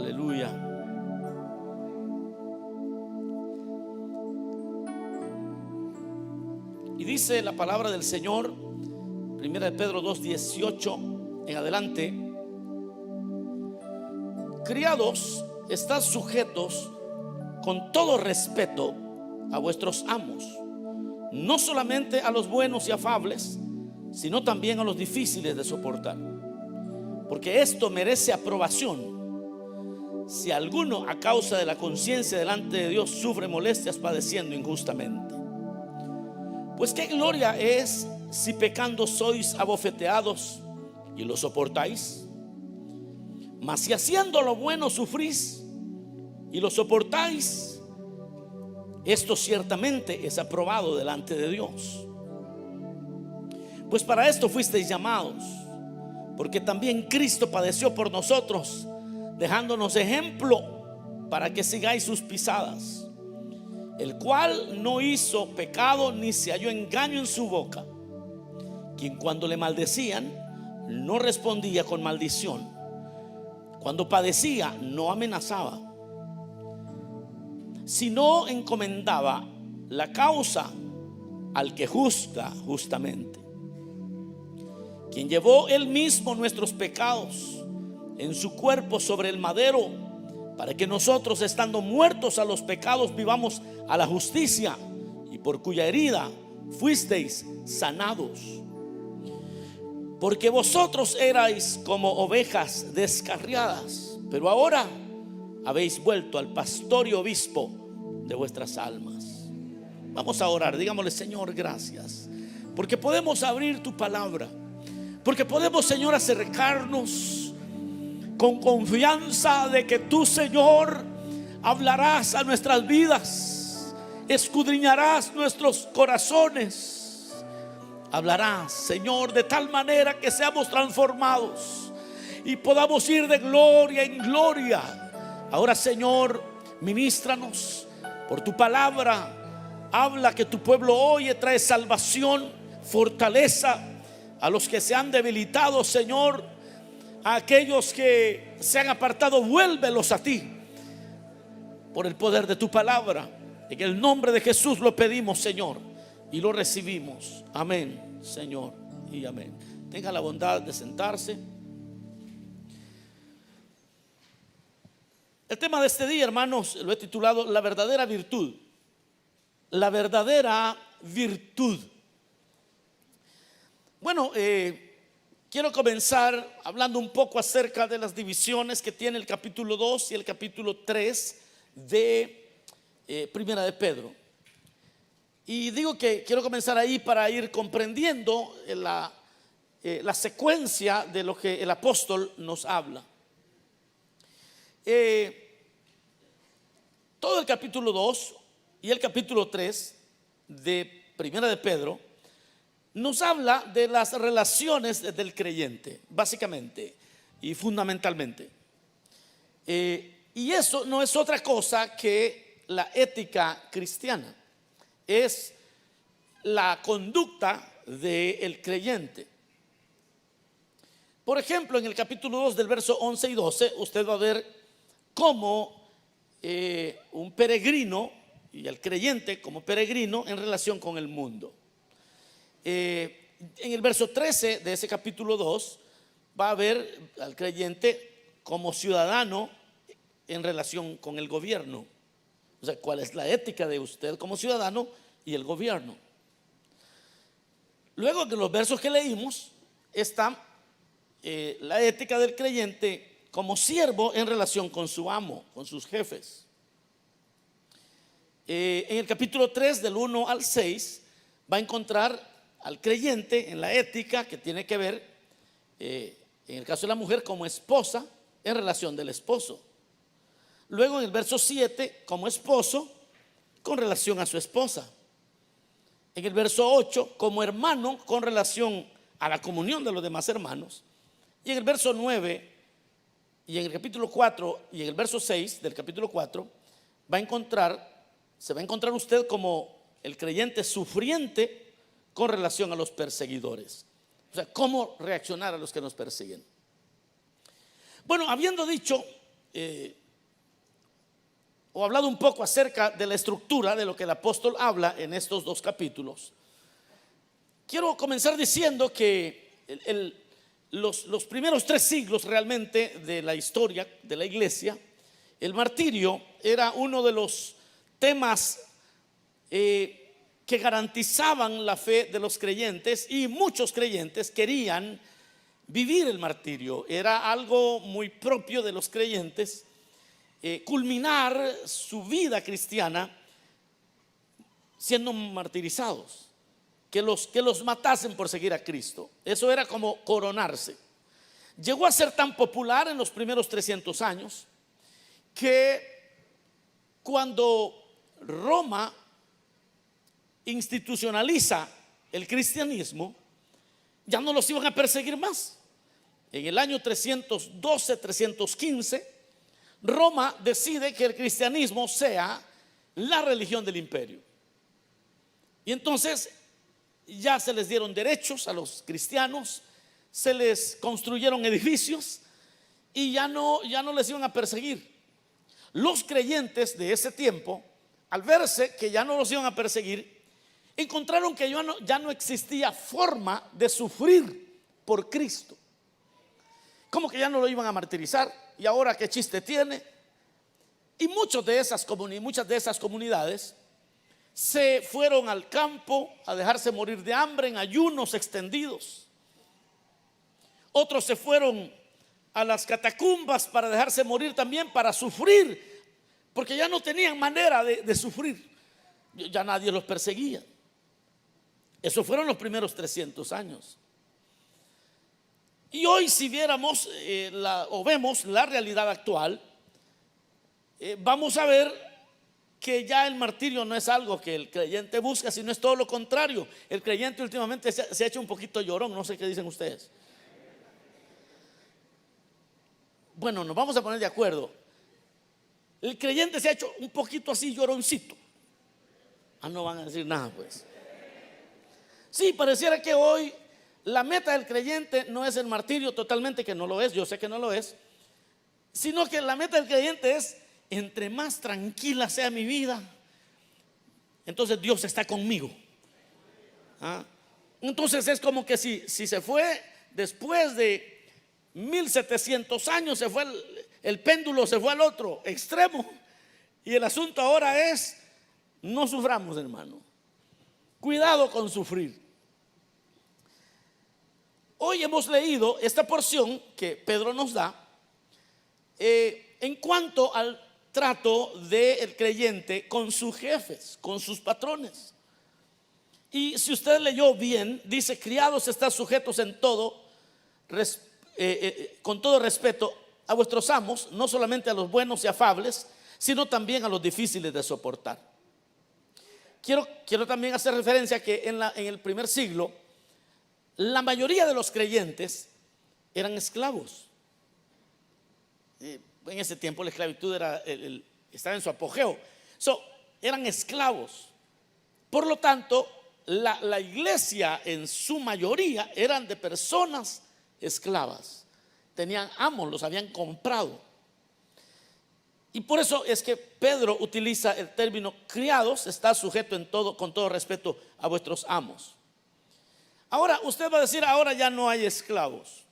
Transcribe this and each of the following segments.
Aleluya. Y dice la palabra del Señor, Primera de Pedro 2:18 en adelante: criados, estad sujetos con todo respeto a vuestros amos, no solamente a los buenos y afables, sino también a los difíciles de soportar, porque esto merece aprobación si alguno a causa de la conciencia delante de Dios sufre molestias padeciendo injustamente. Pues qué gloria es si pecando sois abofeteados y lo soportáis. Mas si haciendo lo bueno sufrís y lo soportáis, esto ciertamente es aprobado delante de Dios. Pues para esto fuisteis llamados, porque también Cristo padeció por nosotros, dejándonos ejemplo para que sigáis sus pisadas, el cual no hizo pecado ni se halló engaño en su boca, quien cuando le maldecían no respondía con maldición, cuando padecía no amenazaba, sino encomendaba la causa al que juzga justamente, quien llevó él mismo nuestros pecados en su cuerpo sobre el madero, para que nosotros, estando muertos a los pecados, vivamos a la justicia, y por cuya herida fuisteis sanados. Porque vosotros erais como ovejas descarriadas, pero ahora habéis vuelto al pastor y obispo de vuestras almas. Vamos a orar, digámosle: Señor, gracias, porque podemos abrir tu palabra, porque podemos, Señor, acercarnos con confianza de que tú, Señor, hablarás a nuestras vidas, escudriñarás nuestros corazones, hablarás, Señor, de tal manera que seamos transformados y podamos ir de gloria en gloria. Ahora, Señor, ministranos por tu palabra. Habla, que tu pueblo oye, trae salvación, fortaleza a los que se han debilitado, Señor. A aquellos que se han apartado, vuélvelos a ti por el poder de tu palabra. En el nombre de Jesús lo pedimos, Señor, y lo recibimos. Amén, Señor, y amén. Tenga la bondad de sentarse. El tema de este día, hermanos, lo he titulado La verdadera virtud. La verdadera virtud. Bueno, quiero comenzar hablando un poco acerca de las divisiones que tiene el capítulo 2 y el capítulo 3 de Primera de Pedro. Y digo que quiero comenzar ahí para ir comprendiendo la secuencia de lo que el apóstol nos habla. Todo el capítulo 2 y el capítulo 3 de Primera de Pedro nos habla de las relaciones del creyente, básicamente y fundamentalmente. Y eso no es otra cosa que la ética cristiana, es la conducta del creyente. Por ejemplo, en el capítulo 2 del verso 11 y 12, usted va a ver cómo un peregrino y el creyente como peregrino en relación con el mundo. En el verso 13 de ese capítulo 2 va a ver al creyente como ciudadano en relación con el gobierno. O sea, cuál es la ética de usted como ciudadano y el gobierno. Luego de los versos que leímos está la ética del creyente como siervo en relación con su amo, con sus jefes. En el capítulo 3 del 1 al 6 va a encontrar al creyente en la ética que tiene que ver, en el caso de la mujer, como esposa en relación del esposo. Luego en el verso 7, como esposo con relación a su esposa. En el verso 8, como hermano con relación a la comunión de los demás hermanos. Y en el verso 9 y en el capítulo 4 y en el verso 6 del capítulo 4 se va a encontrar usted como el creyente sufriente con relación a los perseguidores. O sea, cómo reaccionar a los que nos persiguen. Bueno, habiendo dicho o hablado un poco acerca de la estructura de lo que el apóstol habla en estos 2 capítulos. Quiero comenzar diciendo que los primeros 3 siglos realmente de la historia de la iglesia, el martirio era uno de los temas que garantizaban la fe de los creyentes, y muchos creyentes querían vivir el martirio. Era algo muy propio de los creyentes, culminar su vida cristiana siendo martirizados, que los matasen por seguir a Cristo. Eso era como coronarse. Llegó a ser tan popular en los primeros 300 años que cuando Roma institucionaliza el cristianismo, ya no los iban a perseguir más. En el año 312, 315, Roma decide que el cristianismo sea la religión del imperio. Y entonces ya se les dieron derechos a los cristianos, se les construyeron edificios y ya no les iban a perseguir. Los creyentes de ese tiempo, al verse que ya no los iban a perseguir, encontraron que ya no existía forma de sufrir por Cristo. Como que ya no lo iban a martirizar, y ahora qué chiste tiene. Y muchas de esas comunidades se fueron al campo a dejarse morir de hambre en ayunos extendidos. Otros se fueron a las catacumbas para dejarse morir también, para sufrir, porque ya no tenían manera de sufrir. Ya nadie los perseguía. Esos fueron los primeros 300 años. Y hoy, si viéramos vemos la realidad actual, vamos a ver que ya el martirio no es algo que el creyente busca, sino es todo lo contrario. El creyente últimamente se ha hecho un poquito llorón. No sé qué dicen ustedes. Bueno, nos vamos a poner de acuerdo. El creyente se ha hecho un poquito así lloroncito. No van a decir nada, pues. Sí, pareciera que hoy la meta del creyente no es el martirio, totalmente, que no lo es, yo sé que no lo es, sino que la meta del creyente es: entre más tranquila sea mi vida, entonces Dios está conmigo. Entonces es como que si se fue después de 1700 años, se fue el péndulo, se fue al otro extremo, y el asunto ahora es: no suframos, hermano. Cuidado con sufrir. Hoy hemos leído esta porción que Pedro nos da en cuanto al trato del creyente con sus jefes, con sus patrones. Y si usted leyó bien, dice: criados, estad sujetos en todo, con todo respeto a vuestros amos, no solamente a los buenos y afables, sino también a los difíciles de soportar. Quiero también hacer referencia a que en el primer siglo la mayoría de los creyentes eran esclavos. En ese tiempo la esclavitud estaba en su apogeo. Eran esclavos. Por lo tanto, la iglesia en su mayoría eran de personas esclavas. Tenían amos, los habían comprado. Y por eso es que Pedro utiliza el término: criados, está sujeto en todo, con todo respeto a vuestros amos. Ahora usted va a decir: ahora ya no hay esclavos.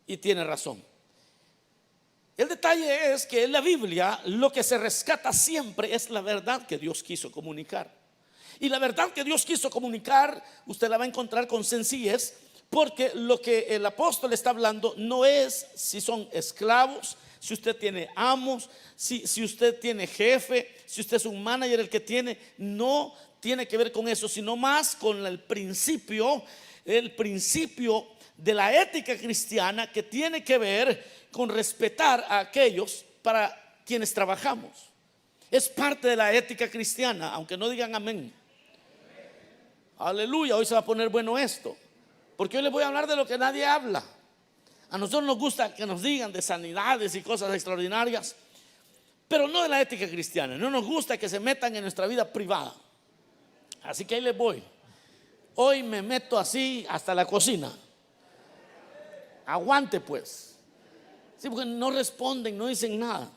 Y tiene razón. El detalle es que en la Biblia lo que se rescata siempre es la verdad que Dios quiso comunicar. Y la verdad que Dios quiso comunicar, usted la va a encontrar con sencillez, porque lo que el apóstol está hablando no es si son esclavos, si usted tiene amos, si usted tiene jefe, si usted es un manager el que tiene. No tiene que ver con eso, sino más con el principio de la ética cristiana, que tiene que ver con respetar a aquellos para quienes trabajamos. Es parte de la ética cristiana, aunque no digan amén. Aleluya, hoy se va a poner bueno esto, porque hoy les voy a hablar de lo que nadie habla. A nosotros nos gusta que nos digan de sanidades y cosas extraordinarias, pero no de la ética cristiana. No nos gusta que se metan en nuestra vida privada. Así que ahí les voy. Hoy me meto así hasta la cocina. Aguante pues. Sí, porque no responden, no dicen nada.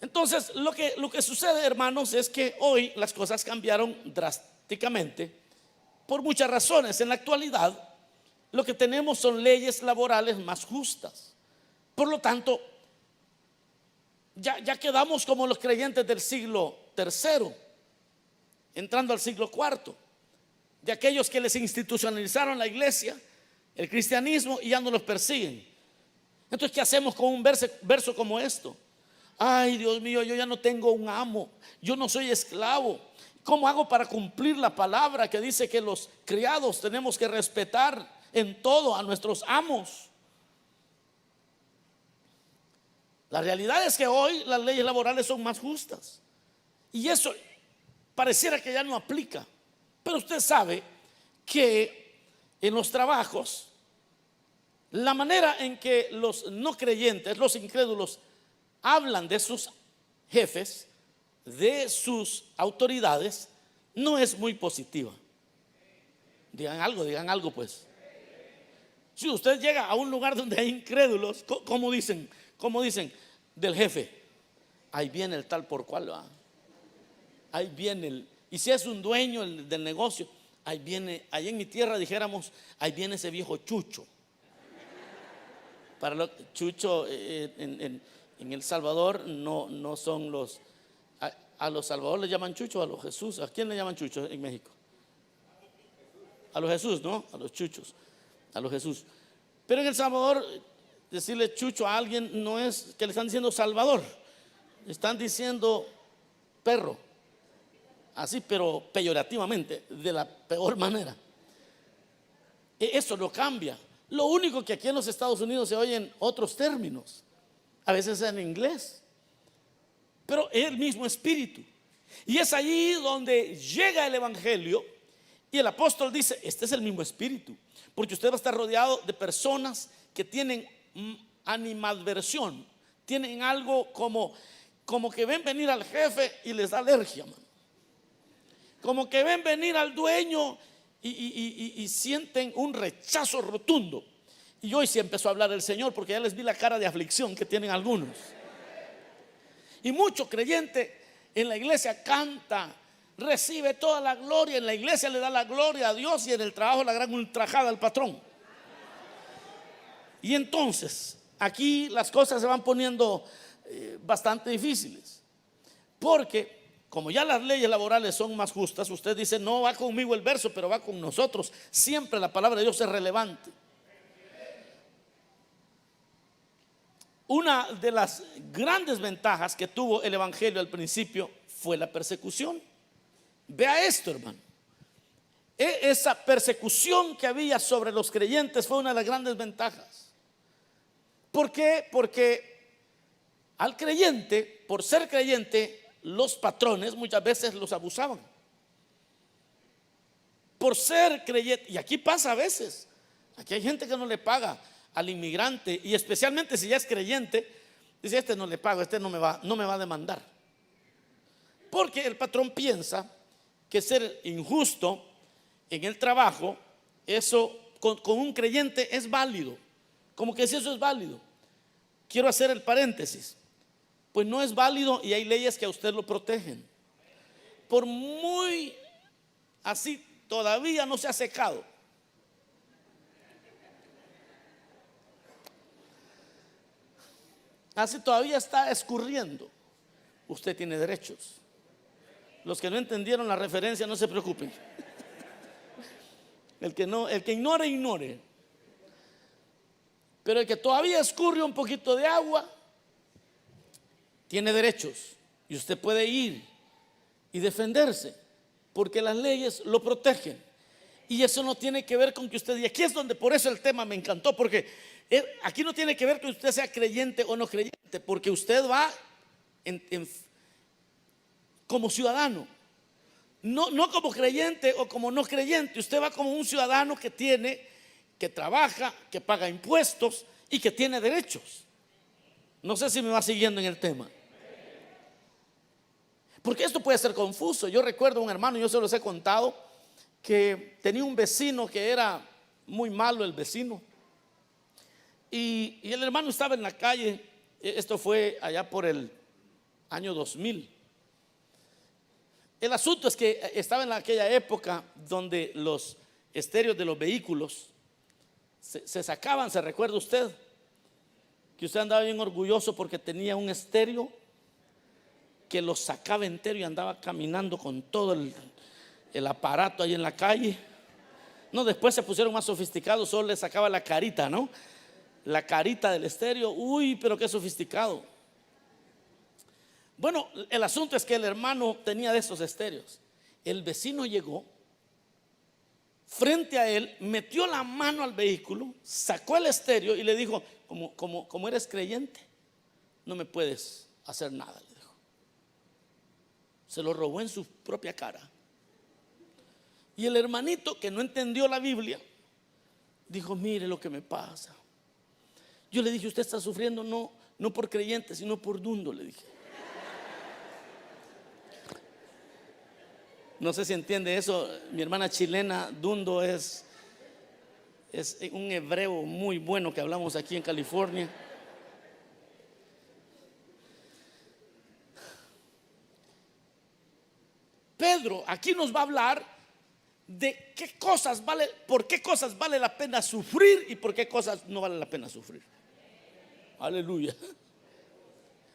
Entonces, lo que sucede, hermanos, es que hoy las cosas cambiaron drásticamente por muchas razones. En la actualidad, lo que tenemos son leyes laborales más justas. Por lo tanto, ya quedamos como los creyentes del siglo tercero, entrando al siglo cuarto, de aquellos que les institucionalizaron la iglesia, el cristianismo, y ya no los persiguen. Entonces, ¿qué hacemos con un verso como esto? Ay, Dios mío, yo ya no tengo un amo, yo no soy esclavo. ¿Cómo hago para cumplir la palabra que dice que los criados tenemos que respetar en todo a nuestros amos? La realidad es que hoy las leyes laborales son más justas y eso pareciera que ya no aplica. Pero usted sabe que en los trabajos, la manera en que los no creyentes, los incrédulos, hablan de sus jefes, de sus autoridades, no es muy positiva. Digan algo pues. Si usted llega a un lugar donde hay incrédulos, ¿cómo dicen? ¿Cómo dicen del jefe? Ahí viene el tal por cual va. Ahí viene el. Y si es un dueño del negocio, ahí viene, ahí en mi tierra dijéramos, ahí viene ese viejo chucho. Para lo chucho en El Salvador no son los. A los Salvador le llaman chucho, a los Jesús. ¿A quién le llaman chucho en México? A los Jesús, ¿no? A los chuchos, a los Jesús. Pero en El Salvador decirle chucho a alguien no es que le están diciendo Salvador, están diciendo perro, así, pero peyorativamente, de la peor manera. Eso no cambia. Lo único que aquí en los Estados Unidos se oyen otros términos, a veces en inglés, pero es el mismo espíritu. Y es allí donde llega el evangelio y el apóstol dice: este es el mismo espíritu, porque usted va a estar rodeado de personas que tienen animadversión, tienen algo como que ven venir al jefe y les da alergia, man. Como que ven venir al dueño y sienten un rechazo rotundo. Y hoy sí empezó a hablar el Señor, porque ya les vi la cara de aflicción que tienen algunos. Y mucho creyente en la iglesia canta, recibe toda la gloria, en la iglesia le da la gloria a Dios y en el trabajo la gran ultrajada al patrón. Y entonces aquí las cosas se van poniendo bastante difíciles, porque como ya las leyes laborales son más justas, usted dice: no va conmigo el verso, pero va con nosotros. Siempre la palabra de Dios es relevante. Una de las grandes ventajas que tuvo el evangelio al principio fue la persecución. Vea esto, hermano. Esa persecución que había sobre los creyentes fue una de las grandes ventajas. ¿Por qué? Porque al creyente, por ser creyente, los patrones muchas veces los abusaban. Por ser creyente, y aquí pasa a veces, aquí hay gente que no le paga al inmigrante, y especialmente si ya es creyente, dice: este no le pago, este no me va a demandar. Porque el patrón piensa que ser injusto en el trabajo, eso con un creyente es válido. Como que si eso es válido. Quiero hacer el paréntesis. Pues no es válido, y hay leyes que a usted lo protegen. Por muy así, todavía no se ha secado. Así todavía está escurriendo. Usted tiene derechos. Los que no entendieron la referencia, no se preocupen. El que ignore, ignore. Pero el que todavía escurre un poquito de agua tiene derechos, y usted puede ir y defenderse, porque las leyes lo protegen. Y eso no tiene que ver con que usted, y aquí es donde, por eso el tema me encantó, porque aquí no tiene que ver que usted sea creyente o no creyente, porque usted va como ciudadano, no como creyente o como no creyente. Usted va como un ciudadano que trabaja, que paga impuestos y que tiene derechos. No sé si me va siguiendo en el tema, porque esto puede ser confuso. Yo recuerdo un hermano, yo se los he contado, que tenía un vecino que era muy malo, el vecino, y el hermano estaba en la calle. Esto fue allá por el año 2000. El asunto es que estaba en aquella época donde los estéreos de los vehículos se sacaban. ¿Se recuerda usted? Que usted andaba bien orgulloso porque tenía un estéreo que lo sacaba entero y andaba caminando con todo el aparato ahí en la calle. No, después se pusieron más sofisticados, solo le sacaba la carita, ¿no? La carita del estéreo. Uy, pero qué sofisticado. Bueno, el asunto es que el hermano tenía de esos estéreos. El vecino llegó frente a él, metió la mano al vehículo, sacó el estéreo y le dijo: como eres creyente, no me puedes hacer nada, le dijo. Se lo robó en su propia cara. Y el hermanito, que no entendió la Biblia, dijo: mire lo que me pasa. Yo le dije: usted está sufriendo no por creyente, sino por dundo, le dije. No sé si entiende eso. Mi hermana chilena, dundo es un hebreo muy bueno que hablamos aquí en California. Pedro aquí nos va a hablar de qué cosas vale, por qué cosas vale la pena sufrir y por qué cosas no vale la pena sufrir. Aleluya.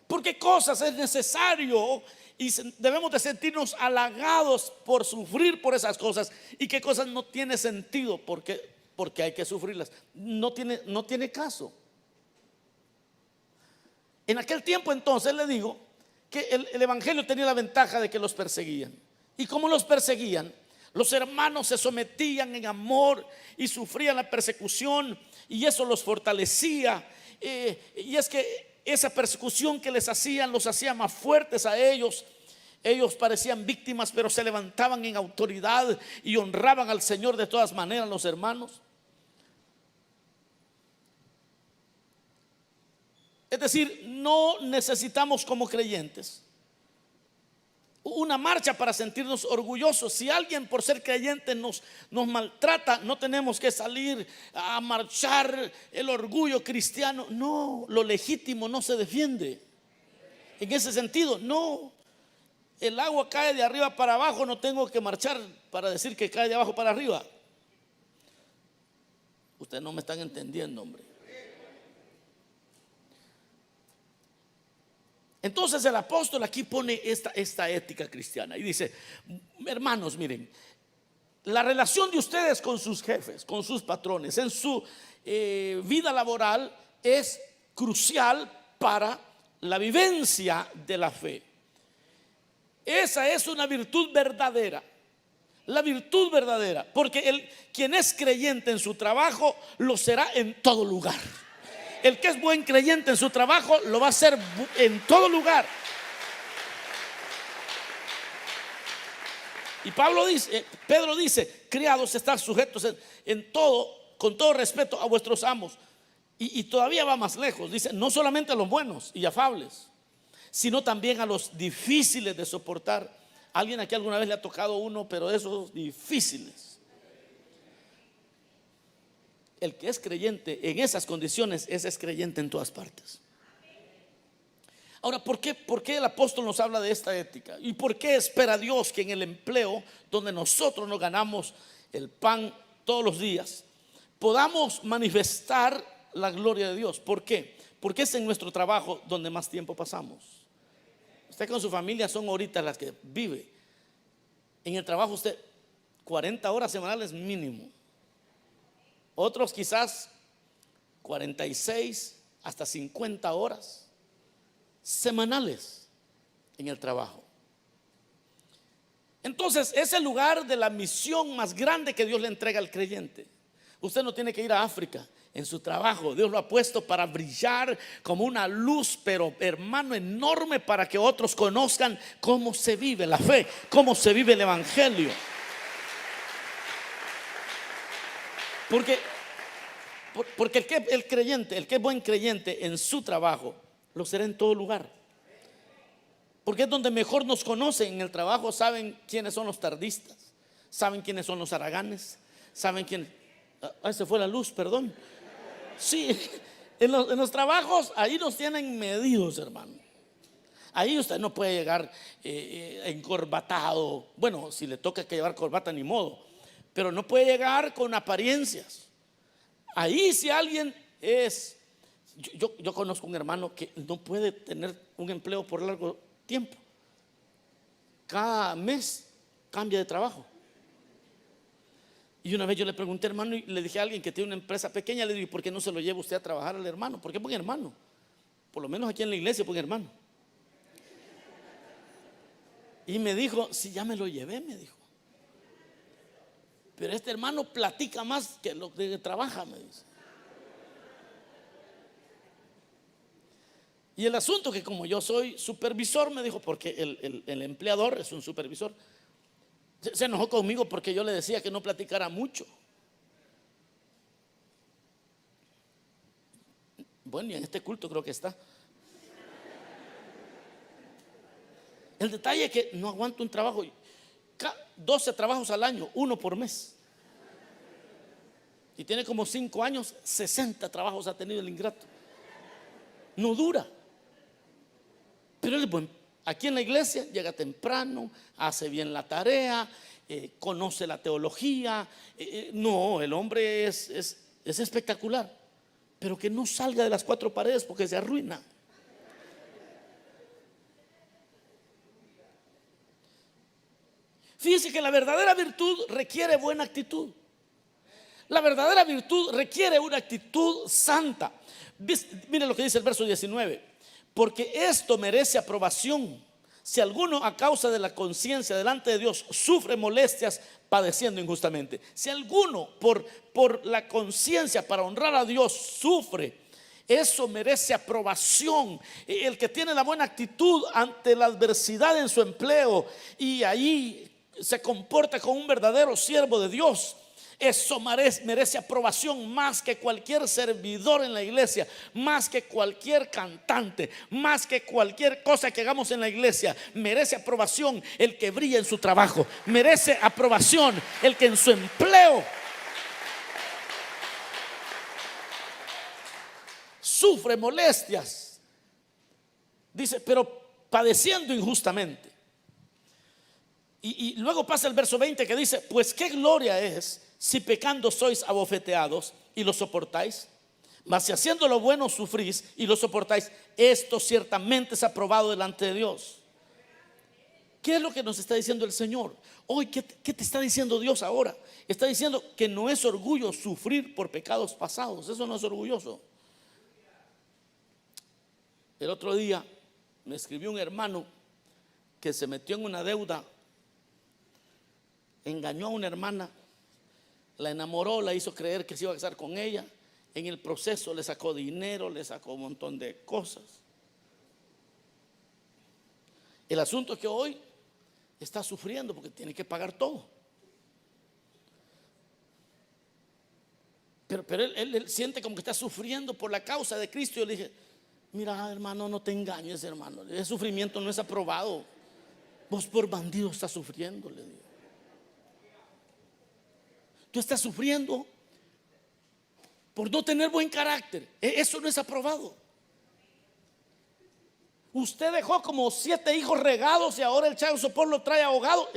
Por qué cosas es necesario y debemos de sentirnos halagados por sufrir por esas cosas, y qué cosas no tiene sentido porque hay que sufrirlas. No tiene caso. En aquel tiempo, entonces, le digo que el evangelio tenía la ventaja de que los perseguían. Y como los perseguían, los hermanos se sometían en amor y sufrían la persecución, y eso los fortalecía. Y es que esa persecución que les hacían los hacía más fuertes a ellos. Ellos parecían víctimas, pero se levantaban en autoridad y honraban al Señor de todas maneras, los hermanos. Es decir, no necesitamos como creyentes una marcha para sentirnos orgullosos. Si alguien por ser creyente nos maltrata, no tenemos que salir a marchar el orgullo cristiano. No, lo legítimo no se defiende. En ese sentido, no. El agua cae de arriba para abajo, no tengo que marchar para decir que cae de abajo para arriba. Ustedes no me están entendiendo, hombre. Entonces el apóstol aquí pone esta ética cristiana y dice: hermanos, miren, la relación de ustedes con sus jefes, con sus patrones, en su vida laboral es crucial para la vivencia de la fe. Esa es una virtud verdadera. La virtud verdadera, porque quien es creyente en su trabajo lo será en todo lugar. El que es buen creyente en su trabajo lo va a hacer en todo lugar. Y Pedro dice: criados, estar sujetos en todo, con todo respeto a vuestros amos. Y todavía va más lejos. Dice: no solamente a los buenos y afables, sino también a los difíciles de soportar. ¿Alguien aquí alguna vez le ha tocado uno, pero de esos difíciles? El que es creyente en esas condiciones, ese es creyente en todas partes. Ahora, ¿por qué el apóstol nos habla de esta ética? ¿Y por qué espera Dios que en el empleo donde nosotros nos ganamos el pan todos los días podamos manifestar la gloria de Dios? ¿Por qué? Porque es en nuestro trabajo donde más tiempo pasamos. Usted con su familia son horitas las que vive. En el trabajo usted 40 horas semanales mínimo. Otros quizás 46 hasta 50 horas semanales en el trabajo. Entonces es el lugar de la misión más grande que Dios le entrega al creyente. Usted no tiene que ir a África. En su trabajo Dios lo ha puesto para brillar como una luz, pero hermano, enorme, para que otros conozcan cómo se vive la fe, cómo se vive el evangelio. Porque el que es buen creyente en su trabajo, lo será en todo lugar. Porque es donde mejor nos conocen. En el trabajo saben quiénes son los tardistas, saben quiénes son los haraganes, saben quién. Se fue la luz, perdón. Sí, en los trabajos ahí nos tienen medidos, hermano. Ahí usted no puede llegar encorbatado. Bueno, si le toca que llevar corbata, ni modo, pero no puede llegar con apariencias. Ahí si alguien es... Yo conozco un hermano que no puede tener un empleo por largo tiempo. Cada mes cambia de trabajo. Y una vez yo le pregunté, hermano, y le dije a alguien que tiene una empresa pequeña, le digo, ¿por qué no se lo lleva usted a trabajar al hermano? ¿Por qué pone hermano? Por lo menos aquí en la iglesia pone hermano. Y me dijo, sí, ya me lo llevé, me dijo. Pero este hermano platica más que lo que trabaja, me dice. Y el asunto que como yo soy supervisor, me dijo, porque el empleador es un supervisor, se enojó conmigo porque yo le decía que no platicara mucho. Bueno, y en este culto creo que está. El detalle es que no aguanto un trabajo, 12 trabajos al año, uno por mes. Y tiene como 5 años, 60 trabajos ha tenido el ingrato. No dura. Pero él es bueno. Aquí en la iglesia llega temprano, hace bien la tarea, conoce la teología. No, el hombre es espectacular. Pero que no salga de las 4 paredes porque se arruina. Fíjense que la verdadera virtud requiere buena actitud. La verdadera virtud requiere una actitud santa. Mire lo que dice el verso 19. Porque esto merece aprobación. Si alguno a causa de la conciencia delante de Dios sufre molestias padeciendo injustamente. Si alguno por la conciencia para honrar a Dios sufre, eso merece aprobación. El que tiene la buena actitud ante la adversidad en su empleo y ahí se comporta como un verdadero siervo de Dios, eso merece aprobación más que cualquier servidor en la iglesia, más que cualquier cantante, más que cualquier cosa que hagamos en la iglesia. Merece aprobación el que brilla en su trabajo. Merece aprobación el que en su empleo sufre molestias. Dice, pero padeciendo injustamente. Y luego pasa el verso 20 que dice, pues qué gloria es si pecando sois abofeteados y lo soportáis, mas si haciendo lo bueno sufrís y lo soportáis, esto ciertamente es aprobado delante de Dios. ¿Qué es lo que nos está diciendo el Señor? Hoy, ¿qué te está diciendo Dios ahora? Está diciendo que no es orgullo sufrir por pecados pasados. Eso no es orgulloso. El otro día me escribió un hermano que se metió en una deuda, engañó a una hermana, la enamoró, la hizo creer que se iba a casar con ella. En el proceso le sacó dinero, le sacó un montón de cosas. El asunto es que hoy está sufriendo porque tiene que pagar todo. Pero él siente como que está sufriendo por la causa de Cristo. Yo le dije, mira, hermano, no te engañes, hermano. Ese sufrimiento no es aprobado. Vos por bandido estás sufriendo, le digo. Tú estás sufriendo por no tener buen carácter. Eso no es aprobado. Usted dejó como 7 hijos regados y ahora el child support lo trae ahogado.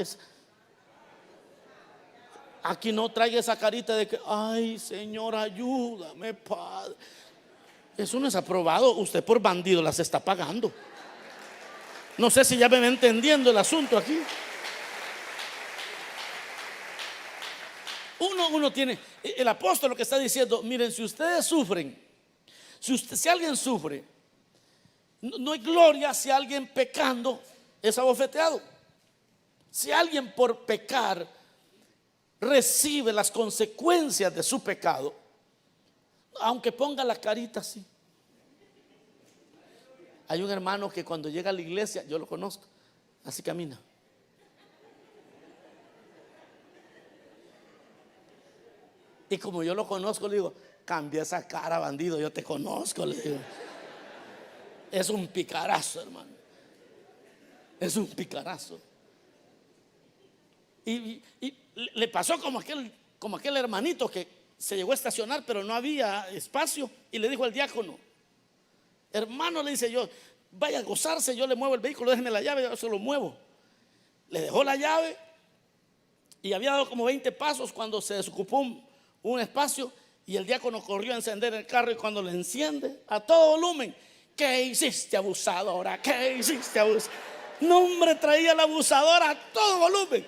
Aquí no traiga esa carita de que, ay, Señor, ayúdame, Padre. Eso no es aprobado. Usted por bandido las está pagando. No sé si ya me va entendiendo el asunto aquí. Uno tiene, el apóstol lo que está diciendo, miren, si ustedes sufren, si alguien sufre, no hay gloria si alguien pecando es abofeteado. Si alguien por pecar recibe las consecuencias de su pecado, aunque ponga la carita así. Hay un hermano que cuando llega a la iglesia, yo lo conozco, así camina. Y como yo lo conozco, le digo, cambia esa cara, bandido, yo te conozco, le digo. Es un picarazo, hermano. Es un picarazo. Y le pasó como aquel hermanito que se llegó a estacionar, pero no había espacio. Y le dijo al diácono, hermano, le dice yo, vaya a gozarse, yo le muevo el vehículo, déjeme la llave, yo se lo muevo. Le dejó la llave y había dado como 20 pasos cuando se desocupó un espacio y el diácono corrió a encender el carro y cuando le enciende a todo volumen, ¿qué hiciste, abusadora? ¿Qué hiciste, abusadora? No, hombre, traía la abusadora a todo volumen.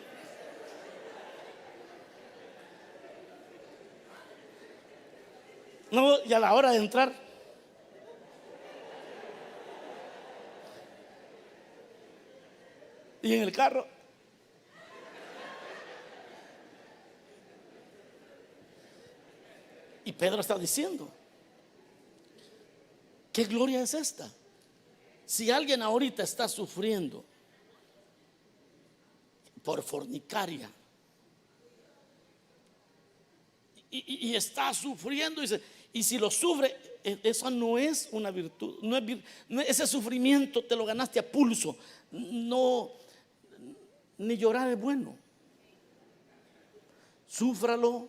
No, y a la hora de entrar, y en el carro, y Pedro está diciendo, ¿qué gloria es esta? Si alguien ahorita está sufriendo por fornicaria y está sufriendo y si lo sufre, eso no es una virtud, ese sufrimiento te lo ganaste a pulso. No, ni llorar es bueno. Súfralo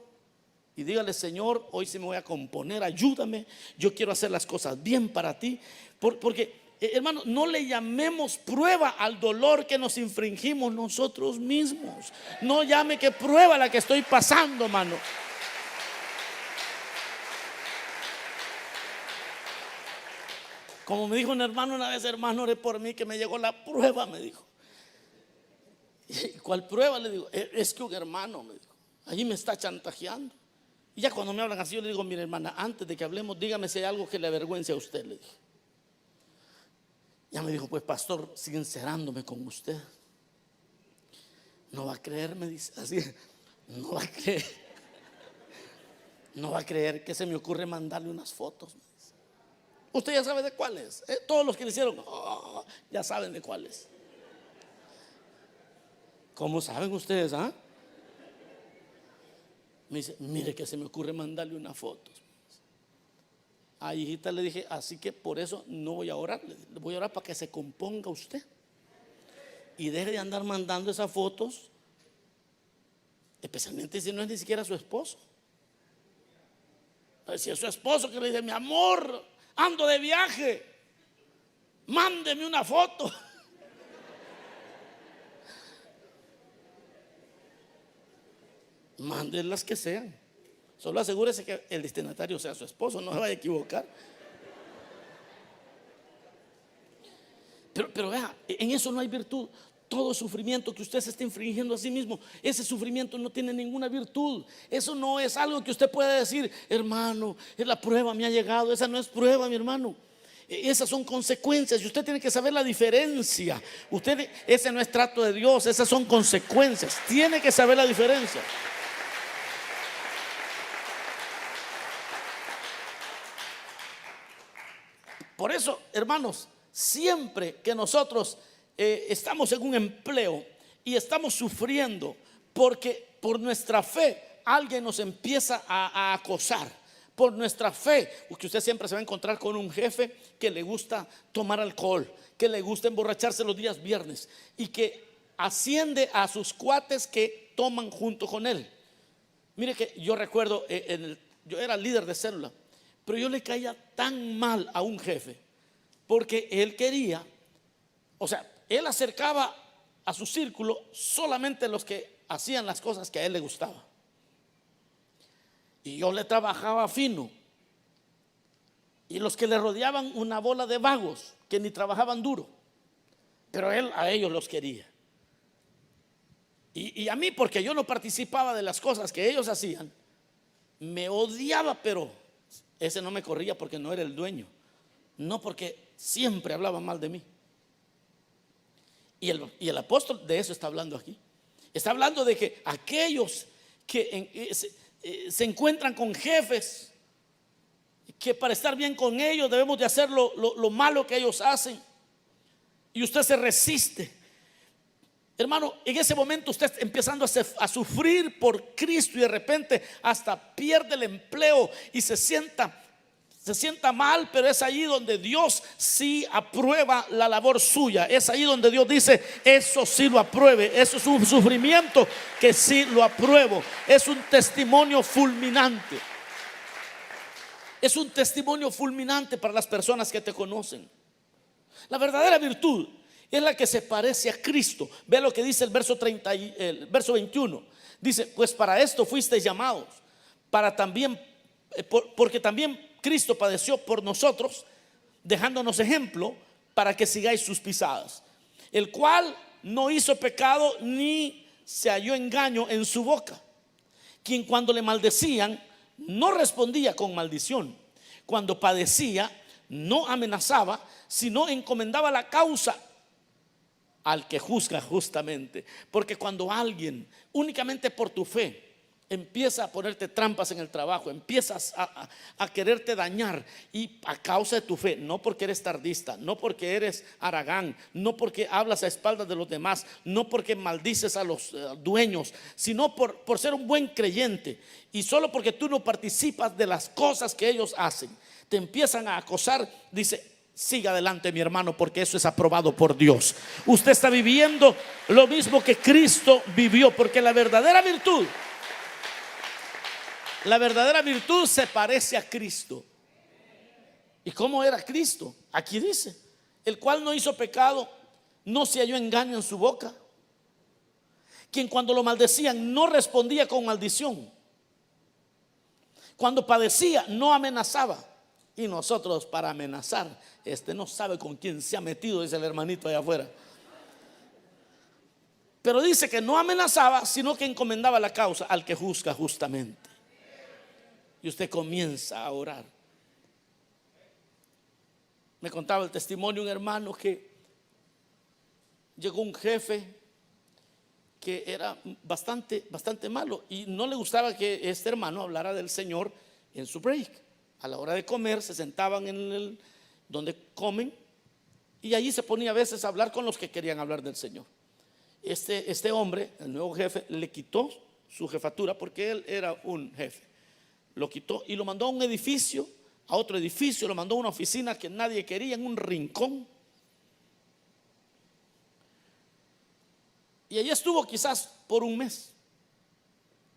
y dígale: Señor, hoy sí me voy a componer, ayúdame, yo quiero hacer las cosas bien para ti. Porque hermano, no le llamemos prueba al dolor que nos infringimos nosotros mismos. No llame que prueba la que estoy pasando, hermano. Como me dijo un hermano una vez: hermano, ore por mí que me llegó la prueba, me dijo. ¿Y cuál prueba? Le digo: es que un hermano, me dijo, allí me está chantajeando. Y ya cuando me hablan así, yo le digo: mire, hermana, antes de que hablemos, dígame si hay algo que le avergüence a usted, le dije. Ya me dijo: pues pastor, sincerándome con usted, no va a creer, me dice así, no va a creer, no va a creer que se me ocurre mandarle unas fotos. Usted ya sabe de cuáles, todos los que le hicieron, ya saben de cuáles. ¿Cómo saben ustedes? Me dice: mire que se me ocurre mandarle unas fotos. Hijita, le dije, así que por eso no voy a orar, le voy a orar para que se componga usted y deje de andar mandando esas fotos, especialmente si no es ni siquiera su esposo. Si es su esposo que le dice: mi amor, ando de viaje, mándeme una foto. Manden las que sean, solo asegúrese que el destinatario sea su esposo, no se vaya a equivocar. Pero vea, en eso no hay virtud. Todo sufrimiento que usted se está infringiendo a sí mismo, ese sufrimiento no tiene ninguna virtud. Eso no es algo que usted pueda decir: hermano, es la prueba, me ha llegado. Esa no es prueba, mi hermano. Esas son consecuencias y usted tiene que saber la diferencia. Ese no es trato de Dios, esas son consecuencias. Tiene que saber la diferencia. Por eso, hermanos, siempre que nosotros estamos en un empleo y estamos sufriendo porque por nuestra fe alguien nos empieza a acosar, por nuestra fe, porque usted siempre se va a encontrar con un jefe que le gusta tomar alcohol, que le gusta emborracharse los días viernes y que asciende a sus cuates que toman junto con él. Mire que yo recuerdo, yo era líder de célula, pero yo le caía tan mal a un jefe porque él quería, o sea, él acercaba a su círculo solamente los que hacían las cosas que a él le gustaba. Y yo le trabajaba fino. Y los que le rodeaban, una bola de vagos que ni trabajaban duro. Pero él a ellos los quería. Y a mí, porque yo no participaba de las cosas que ellos hacían, me odiaba, pero ese no me corría porque no era el dueño. No, porque siempre hablaba mal de mí. Y el apóstol de eso está hablando aquí. Está hablando de que aquellos que se encuentran con jefes que para estar bien con ellos debemos de hacer lo malo que ellos hacen, y usted se resiste, hermano. En ese momento usted está empezando a sufrir por Cristo y de repente hasta pierde el empleo y se sienta mal, pero es allí donde Dios sí aprueba la labor suya. Es allí donde Dios dice: eso sí lo apruebe. Eso es un sufrimiento que sí lo apruebo. Es un testimonio fulminante. Es un testimonio fulminante para las personas que te conocen. La verdadera virtud es la que se parece a Cristo. Ve lo que dice el verso 21. Dice, pues para esto fuisteis llamados, para también, porque también Cristo padeció por nosotros, dejándonos ejemplo para que sigáis sus pisadas, el cual no hizo pecado ni se halló engaño en su boca, quien cuando le maldecían no respondía con maldición, cuando padecía no amenazaba, sino encomendaba la causa al que juzga justamente. Porque cuando alguien únicamente por tu fe empieza a ponerte trampas en el trabajo, empiezas a quererte dañar, y a causa de tu fe, no porque eres tardista, no porque eres haragán, no porque hablas a espaldas de los demás, no porque maldices a los dueños, sino por ser un buen creyente, y solo porque tú no participas de las cosas que ellos hacen, te empiezan a acosar. Dice, siga adelante, mi hermano, porque eso es aprobado por Dios. Usted está viviendo lo mismo que Cristo vivió, porque la verdadera virtud se parece a Cristo. ¿Y cómo era Cristo? Aquí dice, el cual no hizo pecado, no se halló engaño en su boca, quien cuando lo maldecían no respondía con maldición, cuando padecía no amenazaba. Y nosotros, para amenazar, no sabe con quién se ha metido, dice el hermanito allá afuera. Pero dice que no amenazaba, sino que encomendaba la causa al que juzga justamente. Y usted comienza a orar. Me contaba el testimonio un hermano que llegó un jefe que era bastante malo, y no le gustaba que este hermano hablara del Señor en su break. A la hora de comer se sentaban en donde comen, y allí se ponía a veces a hablar con los que querían hablar del Señor. Este hombre, el nuevo jefe, le quitó su jefatura, porque él era un jefe. Lo quitó y lo mandó a un edificio, a otro edificio, lo mandó a una oficina que nadie quería, en un rincón. Y allí estuvo quizás por un mes.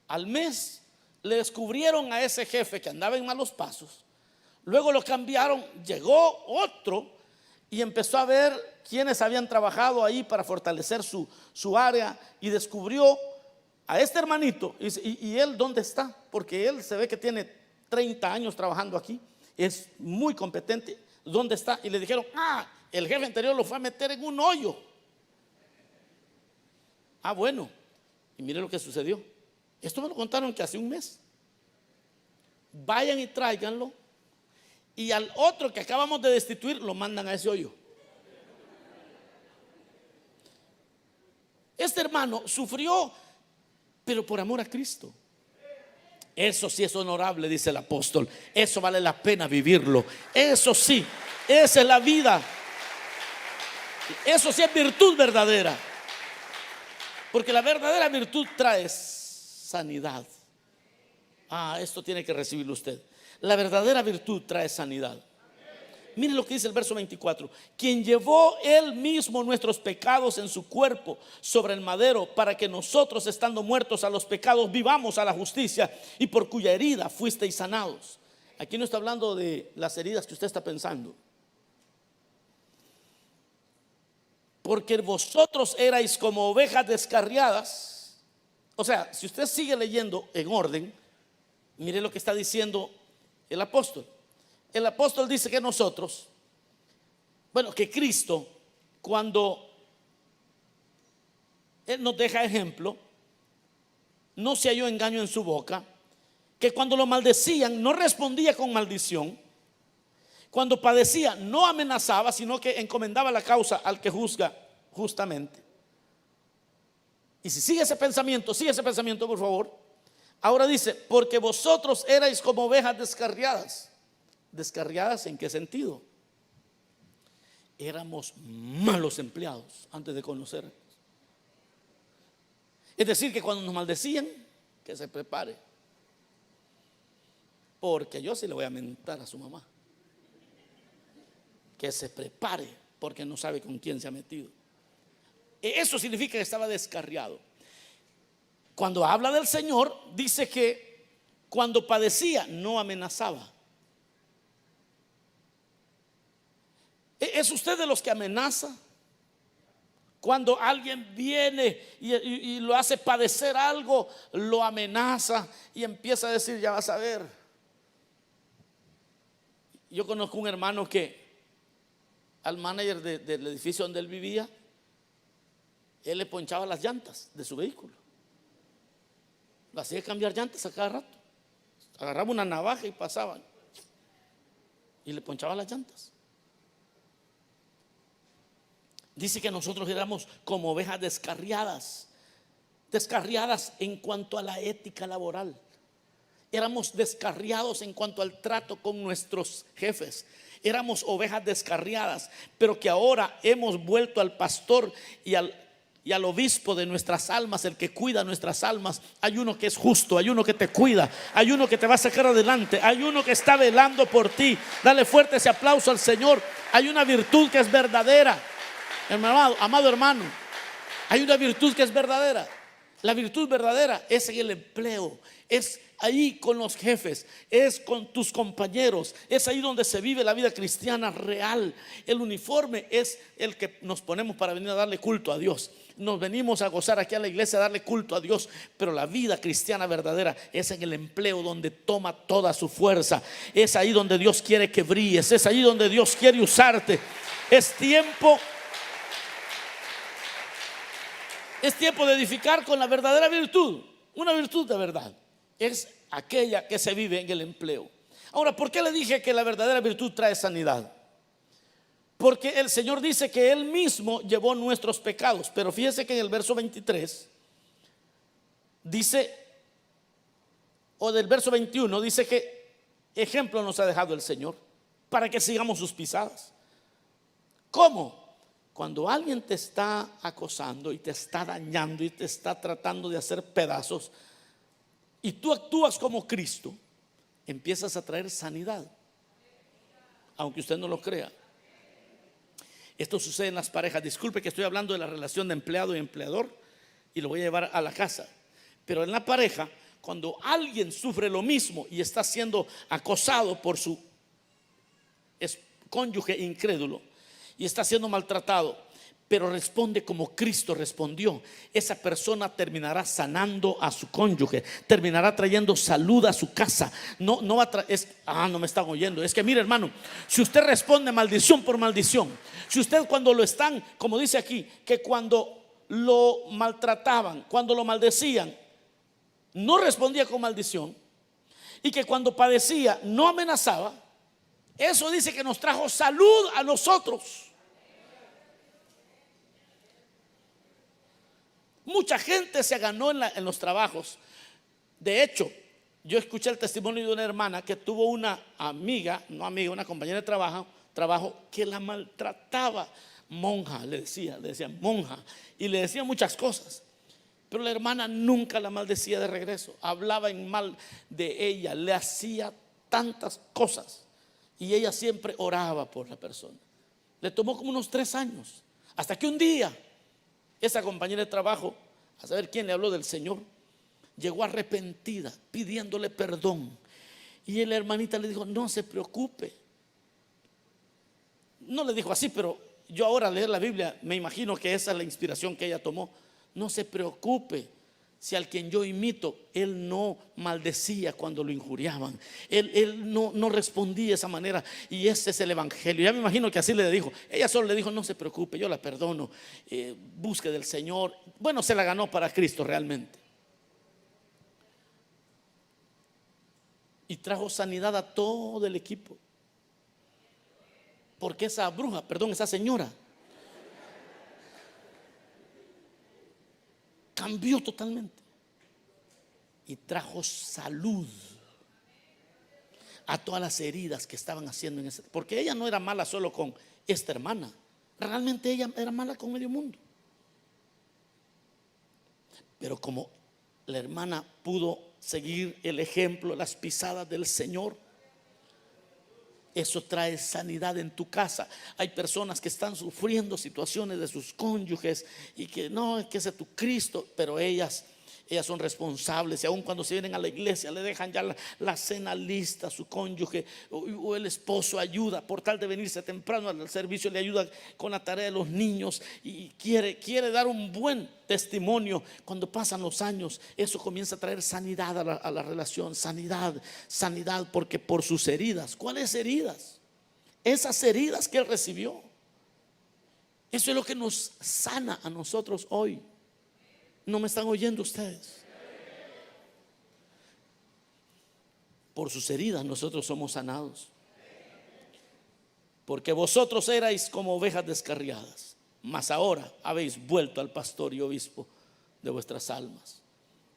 Al mes le descubrieron a ese jefe que andaba en malos pasos. Luego lo cambiaron, llegó otro y empezó a ver quiénes habían trabajado ahí para fortalecer su área, y descubrió a este hermanito. ¿Y él dónde está? Porque él se ve que tiene 30 años trabajando aquí, es muy competente. ¿Dónde está? Y le dijeron, el jefe anterior lo fue a meter en un hoyo. Bueno, y mire lo que sucedió. Esto me lo contaron que hace un mes. Vayan y tráiganlo, y al otro que acabamos de destituir lo mandan a ese hoyo. Este hermano sufrió, pero por amor a Cristo. Eso sí es honorable, dice el apóstol. Eso vale la pena vivirlo. Eso sí, esa es la vida. Eso sí es virtud verdadera. Porque la verdadera virtud trae sanidad. Esto tiene que recibirlo usted. La verdadera virtud trae sanidad. Mire lo que dice el verso 24. Quien llevó él mismo nuestros pecados en su cuerpo sobre el madero, para que nosotros, estando muertos a los pecados, vivamos a la justicia, y por cuya herida fuisteis sanados. Aquí no está hablando de las heridas que usted está pensando. Porque vosotros erais como ovejas descarriadas. O sea, si usted sigue leyendo en orden, mire lo que está diciendo el apóstol. El apóstol dice que nosotros, que Cristo, cuando Él nos deja ejemplo, no se halló engaño en su boca, que cuando lo maldecían no respondía con maldición, cuando padecía no amenazaba, sino que encomendaba la causa al que juzga justamente. Y si sigue ese pensamiento por favor. Ahora dice, porque vosotros erais como ovejas descarriadas. ¿Descarriadas en qué sentido? Éramos malos empleados antes de conocer. Es decir, que cuando nos maldecían, que se prepare, porque yo sí le voy a mentar a su mamá. Que se prepare, porque no sabe con quién se ha metido. Eso significa que estaba descarriado. Cuando habla del Señor, dice que cuando padecía no amenazaba. ¿Es usted de los que amenaza? Cuando alguien viene y lo hace padecer algo, lo amenaza y empieza a decir, ya vas a ver. Yo conozco un hermano que al manager del edificio donde él vivía, él le ponchaba las llantas de su vehículo. Lo hacía cambiar llantas a cada rato. Agarraba una navaja y pasaba y le ponchaba las llantas. Dice que nosotros éramos como ovejas descarriadas en cuanto a la ética laboral. Éramos descarriados en cuanto al trato con nuestros jefes. Éramos ovejas descarriadas, pero que ahora hemos vuelto al pastor y al obispo de nuestras almas, el que cuida nuestras almas. Hay uno que es justo, hay uno que te cuida, hay uno que te va a sacar adelante, hay uno que está velando por ti. Dale fuerte ese aplauso al Señor. Hay una virtud que es verdadera. Amado hermano, hay una virtud que es verdadera. La virtud verdadera es en el empleo, es ahí con los jefes, es con tus compañeros, es ahí donde se vive la vida cristiana real. El uniforme es el que nos ponemos para venir a darle culto a Dios. Nos venimos a gozar aquí a la iglesia, a darle culto a Dios. Pero la vida cristiana verdadera es en el empleo, donde toma toda su fuerza. Es ahí donde Dios quiere que brilles, es ahí donde Dios quiere usarte. Es tiempo de edificar con la verdadera virtud. Una virtud de verdad es aquella que se vive en el empleo. Ahora, ¿por qué le dije que la verdadera virtud trae sanidad? Porque el Señor dice que Él mismo llevó nuestros pecados. Pero fíjese que en el verso 23 dice, o del verso 21 dice que ejemplo nos ha dejado el Señor para que sigamos sus pisadas. ¿Cómo? Cuando alguien te está acosando y te está dañando y te está tratando de hacer pedazos y tú actúas como Cristo, empiezas a traer sanidad, aunque usted no lo crea. Esto sucede en las parejas. Disculpe que estoy hablando de la relación de empleado y empleador y lo voy a llevar a la casa. Pero en la pareja, cuando alguien sufre lo mismo y está siendo acosado por su cónyuge incrédulo y está siendo maltratado, pero responde como Cristo respondió, esa persona terminará sanando a su cónyuge, terminará trayendo salud a su casa. No va a no me están oyendo. Es que mire, hermano, si usted responde maldición por maldición, si usted cuando lo están, como dice aquí, que cuando lo maltrataban, cuando lo maldecían, no respondía con maldición, y que cuando padecía no amenazaba, eso dice que nos trajo salud a nosotros. Mucha gente se ganó en los trabajos. De hecho, yo escuché el testimonio de una hermana que tuvo una amiga, una compañera de trabajo que la maltrataba. Monja, le decía monja, y le decía muchas cosas. Pero la hermana nunca la maldecía de regreso. Hablaba en mal de ella, le hacía tantas cosas. Y ella siempre oraba por la persona. Le tomó como unos 3 años. Hasta que un día esa compañera de trabajo, a saber quién le habló del Señor, llegó arrepentida, pidiéndole perdón. Y la hermanita le dijo, no se preocupe. No le dijo así, pero yo ahora al leer la Biblia me imagino que esa es la inspiración que ella tomó. No se preocupe, si al quien yo imito, él no maldecía cuando lo injuriaban, él no respondía de esa manera. Y ese es el evangelio. Ya me imagino que así le dijo. Ella solo le dijo, no se preocupe, yo la perdono, busque del Señor. Bueno, se la ganó para Cristo realmente. Y trajo sanidad a todo el equipo. Porque esa señora cambió totalmente y trajo salud a todas las heridas que estaban haciendo en ese. Porque ella no era mala solo con esta hermana, realmente ella era mala con medio mundo. Pero como la hermana pudo seguir el ejemplo, las pisadas del Señor, eso trae sanidad en tu casa. Hay personas que están sufriendo situaciones de sus cónyuges y que no, que ese es tu Cristo, pero ellas Ellas son responsables y aun cuando se vienen a la iglesia le dejan ya la cena lista. Su cónyuge o el esposo ayuda por tal de venirse temprano al servicio, le ayuda con la tarea de los niños y quiere dar un buen testimonio. Cuando pasan los años, eso comienza a traer sanidad a la relación. Sanidad, porque por sus heridas. ¿Cuáles heridas? Esas heridas que él recibió. Eso es lo que nos sana a nosotros hoy. ¿No me están oyendo ustedes? Por sus heridas nosotros somos sanados. Porque vosotros erais como ovejas descarriadas, mas ahora habéis vuelto al pastor y obispo de vuestras almas.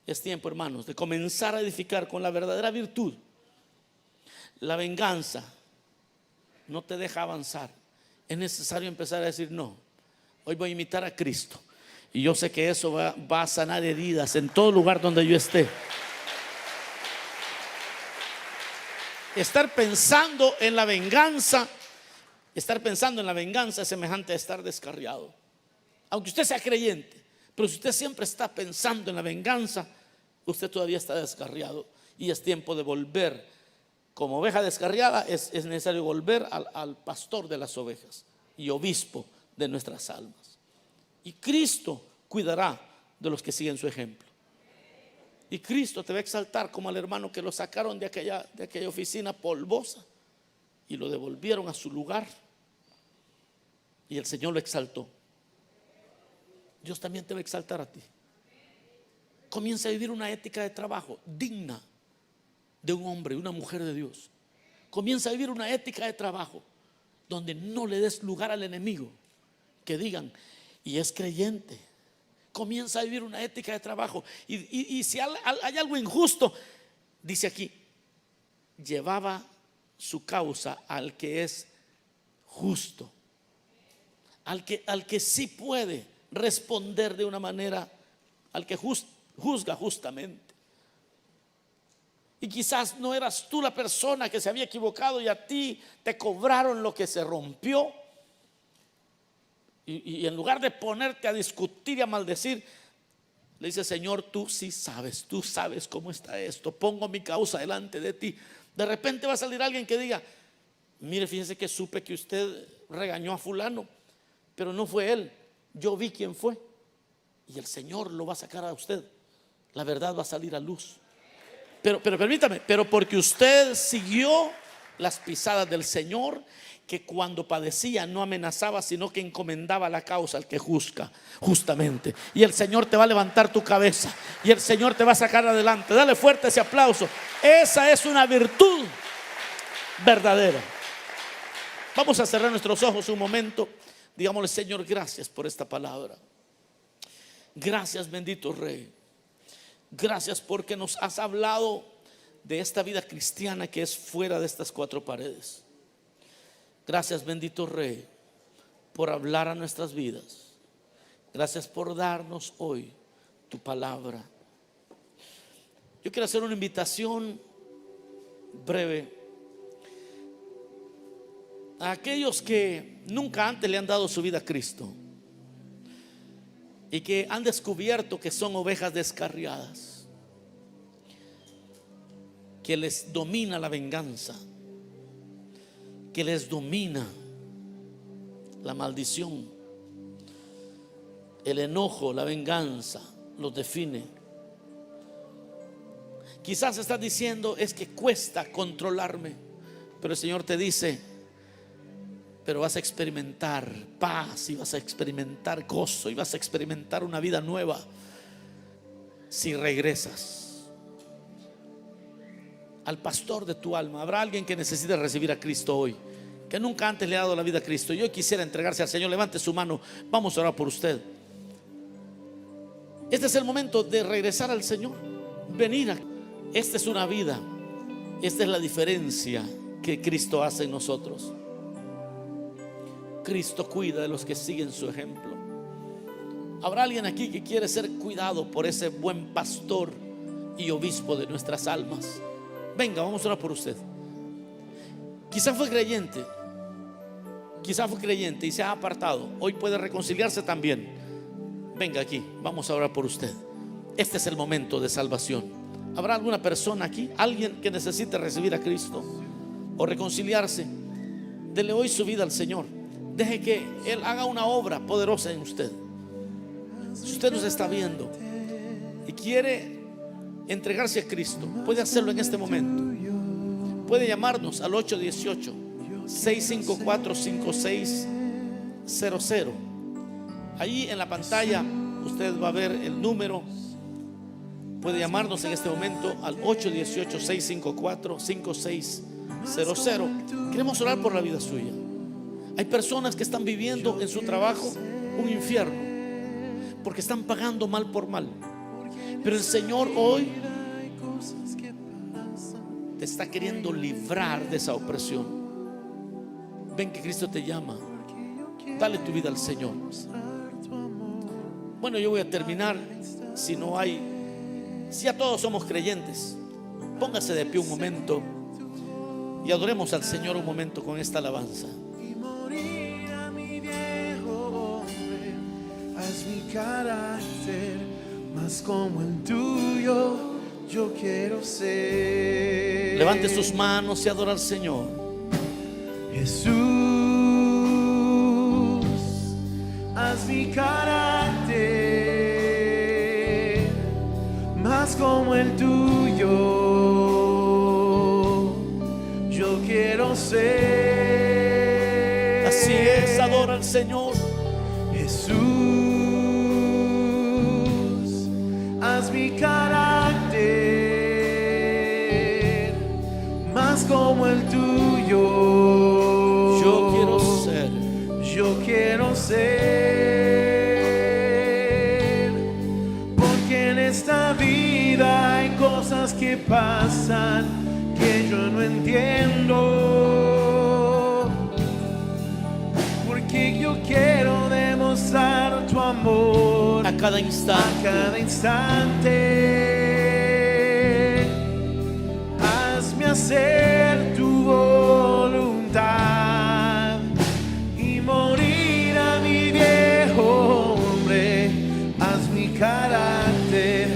Es tiempo, hermanos, de comenzar a edificar con la verdadera virtud. La venganza no te deja avanzar. Es necesario empezar a decir: no, hoy voy a imitar a Cristo. Y yo sé que eso va a sanar heridas en todo lugar donde yo esté. Estar pensando en la venganza es semejante a estar descarriado. Aunque usted sea creyente, pero si usted siempre está pensando en la venganza, usted todavía está descarriado. Y es tiempo de volver. Como oveja descarriada es necesario volver al pastor de las ovejas y obispo de nuestras almas. Y Cristo cuidará de los que siguen su ejemplo. Y Cristo te va a exaltar como al hermano que lo sacaron de aquella oficina polvosa y lo devolvieron a su lugar. Y el Señor lo exaltó. Dios también te va a exaltar a ti. Comienza a vivir una ética de trabajo digna de un hombre y una mujer de Dios. Comienza a vivir una ética de trabajo donde no le des lugar al enemigo que digan: y es creyente. Comienza a vivir una ética de trabajo. Y si hay algo injusto, dice aquí: llevaba su causa al que es justo, al que sí puede responder de una manera, al que juzga justamente. Y quizás no eras tú la persona que se había equivocado y a ti te cobraron lo que se rompió. Y en lugar de ponerte a discutir y a maldecir, le dice: Señor, tú sabes cómo está esto, pongo mi causa delante de ti. De repente va a salir alguien que diga: mire, fíjese que supe que usted regañó a fulano, pero no fue él, yo vi quién fue. Y el Señor lo va a sacar a usted. La verdad va a salir a luz. Pero permítame, pero porque usted siguió las pisadas del Señor, que cuando padecía no amenazaba, sino que encomendaba la causa al que juzga justamente. Y el Señor te va a levantar tu cabeza y el Señor te va a sacar adelante. Dale fuerte ese aplauso. Esa es una virtud verdadera. Vamos a cerrar nuestros ojos un momento. Digámosle: Señor, gracias por esta palabra. Gracias, bendito Rey. Gracias porque nos has hablado de esta vida cristiana que es fuera de estas cuatro paredes. Gracias, bendito Rey, por hablar a nuestras vidas. Gracias por darnos hoy tu palabra. Yo quiero hacer una invitación breve a aquellos que nunca antes le han dado su vida a Cristo y que han descubierto que son ovejas descarriadas, que les domina la venganza, que les domina la maldición, el enojo, la venganza los define. Quizás estás diciendo: es que cuesta controlarme, pero el Señor te dice: pero vas a experimentar paz y vas a experimentar gozo y vas a experimentar una vida nueva si regresas al pastor de tu alma. Habrá alguien que necesite recibir a Cristo hoy, que nunca antes le ha dado la vida a Cristo y hoy quisiera entregarse al Señor. Levante su mano, vamos a orar por usted. Este es el momento de regresar al Señor, venir a... Esta es una vida, esta es la diferencia que Cristo hace en nosotros. Cristo cuida de los que siguen su ejemplo. Habrá alguien aquí que quiere ser cuidado por ese buen pastor y obispo de nuestras almas. Venga, vamos a orar por usted. Quizá fue creyente y se ha apartado. Hoy puede reconciliarse también. Venga aquí, vamos a orar por usted. Este es el momento de salvación. ¿Habrá alguna persona aquí, alguien que necesite recibir a Cristo o reconciliarse? Dele hoy su vida al Señor. Deje que Él haga una obra poderosa en usted. Si usted nos está viendo y quiere entregarse a Cristo, puede hacerlo en este momento. Puede llamarnos al 818-654-5600. Ahí en la pantalla usted va a ver el número. Puede llamarnos en este momento al 818-654-5600. Queremos orar por la vida suya. Hay personas que están viviendo en su trabajo un infierno porque están pagando mal por mal. Pero el Señor hoy te está queriendo librar de esa opresión. Ven que Cristo te llama. Dale tu vida al Señor. Bueno, yo voy a terminar. Si ya todos somos creyentes, póngase de pie un momento y adoremos al Señor un momento con esta alabanza. Y morir a mi viejo hombre, haz mi carácter más como el tuyo, yo quiero ser. Levante sus manos y adora al Señor. Jesús, haz mi carácter más como el tuyo, yo quiero ser. Así es, adora al Señor. Jesús, haz mi carácter más como el tuyo, Yo quiero ser. yo quiero ser, porque en esta vida hay cosas que pasan que yo no entiendo, porque yo quiero demostrar tu amor A cada instante. a cada instante. Hazme hacer tu voluntad y morir a mi viejo hombre. Haz mi carácter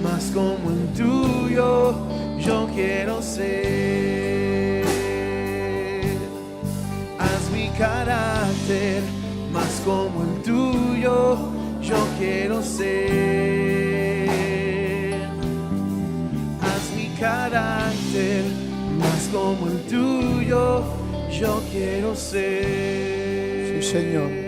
más como el tuyo, yo quiero ser. Haz mi carácter más como el tuyo, yo quiero ser. Haz mi carácter más como el tuyo, yo quiero ser. Sí, Señor.